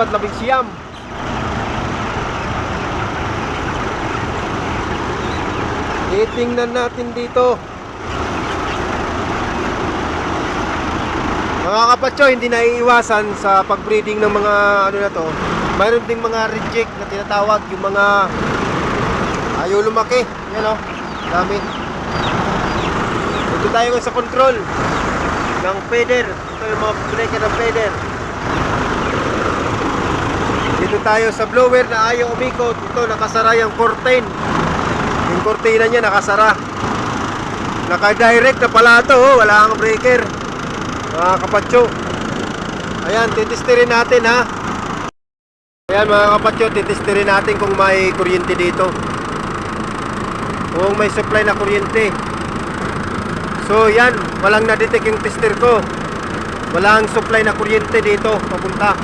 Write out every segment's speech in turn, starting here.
apat, labing siyam. Titingnan natin dito. Mga kapatyo, hindi naiiwasan sa pagbreeding ng mga ano na to. Mayroon ding mga reject na tinatawag, yung mga ayaw lumaki. Yan o, dami. Ito tayo sa control ng feeder. Ito yung mga breaker ng feeder. Dito tayo sa blower na ayaw umikot. Ito, nakasara yung curtain. Yung cortina niya nakasara. Naka-direct na pala ito, oh. Wala kang breaker. Mga kapatyo. Ayan, titestirin natin ha. Ayan mga kapatyo, titestirin natin kung may kuryente dito. Kung may supply na kuryente. So yan, walang na-detect yung tester ko. Walang supply na kuryente dito papunta.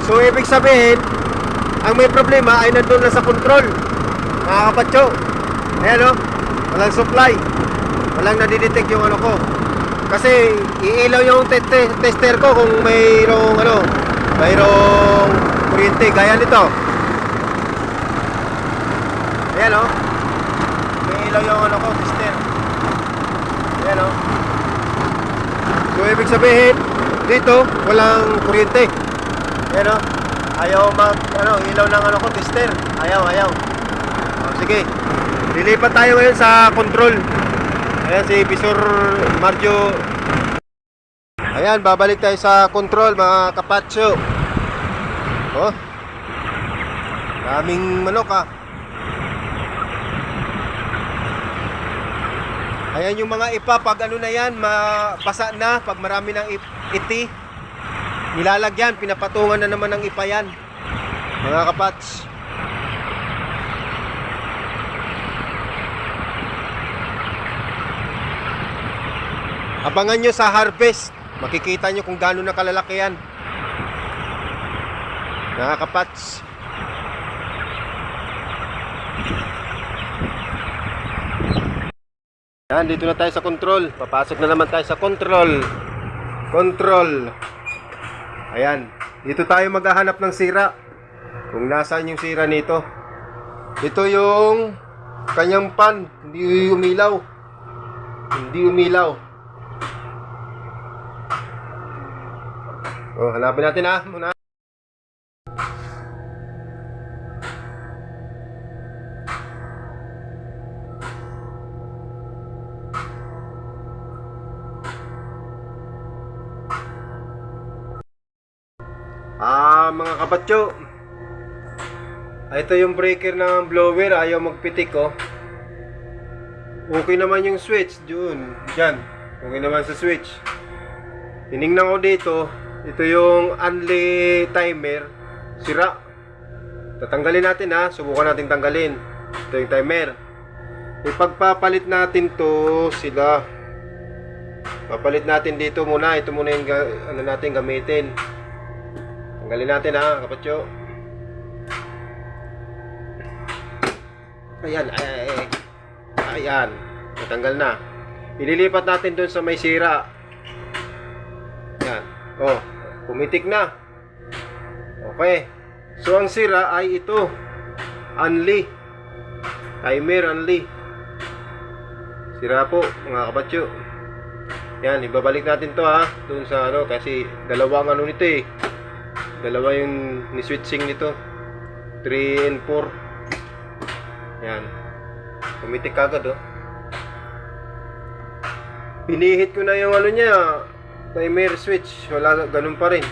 So ibig sabihin, ang may problema ay nandun na sa control. Mga kapatyo. Ayan o, walang supply. Walang na-detect yung ano ko. Kasi iilaw yung tester ko kung mayroong mayroong kuryente gaya nito. Ayan o, may ilaw yung ko, tester. Ayan o. So ibig sabihin dito walang kuryente. Ayan o, ayaw ilaw ng ko, tester. Ayaw. Sige, lilipat tayo ngayon sa control. Ayan si Visor Marjo. Ayan, babalik tayo sa control mga kapatso. Oh, daming manok ah. Ayan yung mga ipa, pag ano na yan, mabasa na, pag marami ng iti, nilalagyan, pinapatungan na naman ng ipa yan mga kapats. Abangan nyo sa harvest. Makikita nyo kung gaano na kalalaki yan. Nakakapats. Yan, dito na tayo sa control. Papasok na naman tayo sa control. Control. Ayan. Dito tayo maghahanap ng sira. Kung nasaan yung sira nito. Ito yung kanyang pan. Hindi umilaw. Hindi umilaw. Oh, hanapin natin muna. Mga kabatyo. Ito yung breaker ng blower, ayaw magpitik oh. Okay naman yung switch dun, dyan. Okay naman sa switch. Tinignan ko dito, ito yung only timer, sira. Tatanggalin natin subukan natin tanggalin. Ito yung timer. Ipagpapalit natin to sila. Papalit natin dito muna, ito muna yung ano natin gamitin. Tanggalin natin kapatyo. Ayan, ayan. Natanggal na. Ililipat natin doon sa may sira. Ayan. Oh, pumitik na. Okay. So, ang sira ay ito. Only. Timer only. Sira po, mga kapatyo. Yan, ibabalik natin to doon sa kasi dalawang nito Dalawa yung ni-switching nito. 3 and 4. Yan. Pumitik agad Pinihit ko na yung niya, timer switch. Wala, ganun pa rin.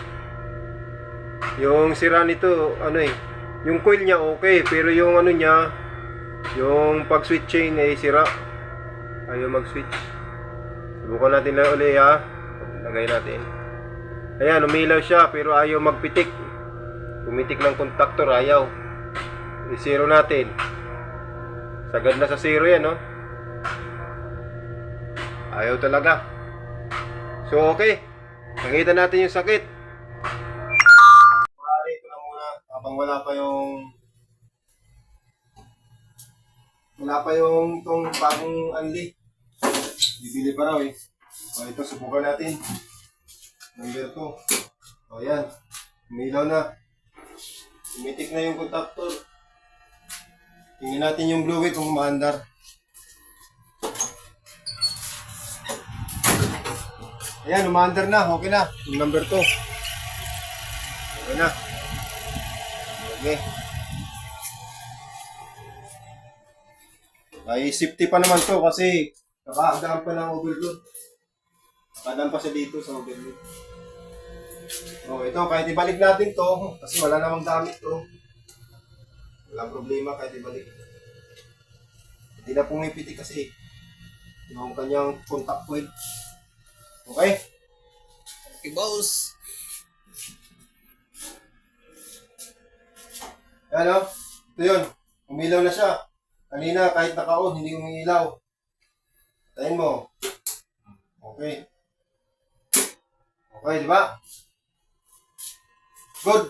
Yung sira nito, yung coil niya okay, pero yung niya, yung pag-switch chain ay sira. Ayaw mag-switch. Subukan natin na ulit lagay natin. Ayan, umilaw siya pero ayaw magpitik. Pumitik ng contactor, ayaw. I-zero natin. Sagad na sa zero yan, Ayaw talaga. So, okay. Nakita natin yung sakit. Pare, ito na muna. Habang wala pa yung itong bagong unli. Bibili pa raw O, ito, subukan natin. Number 2. O, yan. Umilaw na. Tumitik na yung contactor. Tingnan natin yung fluid kung umaandar. Ayan, umaandar na. Okay na. Yung number 2. Okay na. Okay. Ay, safety pa naman to kasi nakahagdaan pa ng overload. Nakahagdaan pa siya dito sa overload. Oh, ito, kahit ibalik natin to, kasi wala namang damit to. Walang problema kahit ibalik. Hindi na pumipitik kasi yung kanyang contact coil. Okay? Okay, boss. Ayan ito yun. Umilaw na siya. Kanina kahit naka-on, hindi umiilaw. Tayin mo. Okay. Okay, di ba? Good.